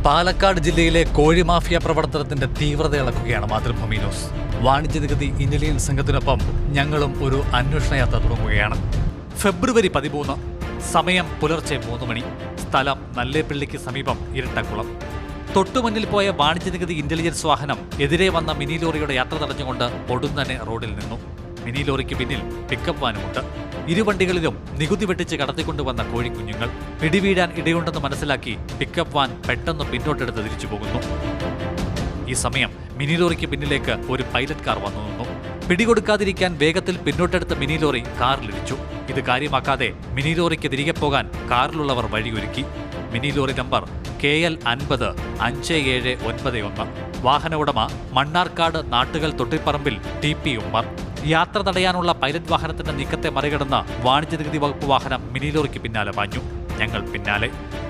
പാലക്കാട് ജില്ലയിലെ കോഴി മാഫിയ പ്രവർത്തനത്തിന്റെ തീവ്രത ഇളക്കുകയാണ് മാതൃഭൂമി ന്യൂസ്. വാണിജ്യ നികുതി ഇന്റലിജൻസ് സംഘത്തിനൊപ്പം ഞങ്ങളും ഒരു അന്വേഷണ യാത്ര തുടങ്ങുകയാണ്. ഫെബ്രുവരി 13, സമയം പുലർച്ചെ 3 മണി, സ്ഥലം നല്ലേപ്പിള്ളിക്ക് സമീപം ഇരട്ടക്കുളം. തൊട്ടുമുന്നിൽ പോയ വാണിജ്യ നികുതി ഇന്റലിജൻസ് വാഹനം എതിരെ വന്ന മിനി ലോറിയുടെ യാത്ര തടഞ്ഞുകൊണ്ട് പൊടുന്നനെ റോഡിൽ നിന്നു. മിനി ലോറിക്ക് പിന്നിൽ പിക്കപ്പ് വാനുമുണ്ട്. ഇരുവണ്ടികളിലും നികുതി വെട്ടിച്ച് കടത്തിക്കൊണ്ടുവന്ന കോഴിക്കുഞ്ഞുങ്ങൾ. പിടിവീഴാൻ ഇടയുണ്ടെന്ന് മനസ്സിലാക്കി പിക്കപ്പ് വാൻ പെട്ടെന്ന് പിന്നോട്ടെടുത്ത് തിരിച്ചു പോകുന്നു. ഈ സമയം മിനി ലോറിക്ക് പിന്നിലേക്ക് ഒരു പൈലറ്റ് കാർ വന്നു നിന്നു. പിടികൊടുക്കാതിരിക്കാൻ വേഗത്തിൽ പിന്നോട്ടെടുത്ത മിനി ലോറി കാറിലിടിച്ചു. ഇത് കാര്യമാക്കാതെ മിനി ലോറിക്ക് തിരികെ പോകാൻ കാറിലുള്ളവർ വഴിയൊരുക്കി. Mini lorry number KL 50 5791. വാഹന ഉടമ മണ്ണാർക്കാട് നാട്ടുകൽ തൊട്ടിപ്പറമ്പിൽ TP ഉമ്മർ. യാത്ര തടയാനുള്ള പൈലറ്റ് വാഹനത്തിന്റെ നീക്കത്തെ മറികടന്ന് വാണിജ്യ നികുതി വകുപ്പ് വാഹനം മിനി ലോറിക്ക് പിന്നാലെ പാഞ്ഞു. ഞങ്ങൾ പിന്നാലെ.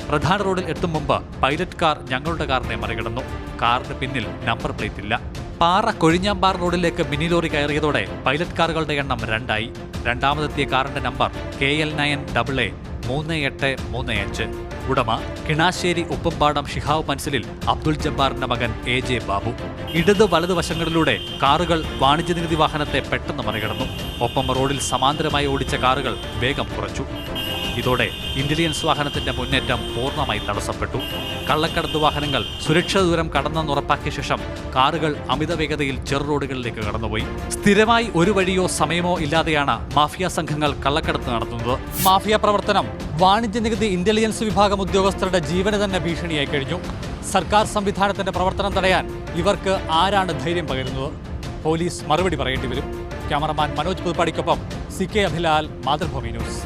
പ്രധാന റോഡിൽ എത്തും മുമ്പ് പൈലറ്റ് കാർ ഞങ്ങളുടെ കാറിനെ മറികടന്നു. കാറിന് പിന്നിൽ നമ്പർ പ്ലേറ്റ് ഇല്ല. പാറ കൊഴിഞ്ഞാമ്പാറ റോഡിലേക്ക് മിനി ലോറി കയറിയതോടെ പൈലറ്റ് കാറുകളുടെ എണ്ണം 2ആയി. രണ്ടാമതെത്തിയ കാറിന്റെ നമ്പർ KL 9AA 3835. ഉടമ കിണാശ്ശേരി ഉപ്പമ്പാടം ഷിഹാബ് മൻസിലിൽ അബ്ദുൽ ജബ്ബാറിന്റെ മകൻ AJ ബാബു. ഇടത് വലത് വശങ്ങളിലൂടെ കാറുകൾ വാണിജ്യ നികുതി വാഹനത്തെ പെട്ടെന്ന് മറികടന്നു. ഒപ്പം റോഡിൽ സമാന്തരമായി ഓടിച്ച കാറുകൾ വേഗം കുറച്ചു. ഇതോടെ ഇന്റലിജൻസ് വാഹനത്തിന്റെ മുന്നേറ്റം പൂർണ്ണമായി തടസ്സപ്പെട്ടു. കള്ളക്കടത്ത് വാഹനങ്ങൾ സുരക്ഷിത ദൂരം കടന്നെന്ന് ഉറപ്പാക്കിയ ശേഷം കാറുകൾ അമിത വേഗതയിൽ ചെറു റോഡുകളിലേക്ക് കടന്നുപോയി. സ്ഥിരമായി ഒരു വഴിയോ സമയമോ ഇല്ലാതെയാണ് മാഫിയ സംഘങ്ങൾ കള്ളക്കടത്ത് നടത്തുന്നത്. മാഫിയ പ്രവർത്തനം വാണിജ്യ നികുതി ഇന്റലിജൻസ് വിഭാഗം ഉദ്യോഗസ്ഥരുടെ ജീവന് തന്നെ ഭീഷണിയായി കഴിഞ്ഞു. സർക്കാർ സംവിധാനത്തിന്റെ പ്രവർത്തനം തടയാൻ ഇവർക്ക് ആരാണ് ധൈര്യം പകരുന്നത്? പോലീസ് മറുപടി പറയേണ്ടി വരും. ക്യാമറമാൻ മനോജ് പുതുപ്പാടിക്കൊപ്പം CK അഭിലാൽ, മാതൃഭൂമി ന്യൂസ്.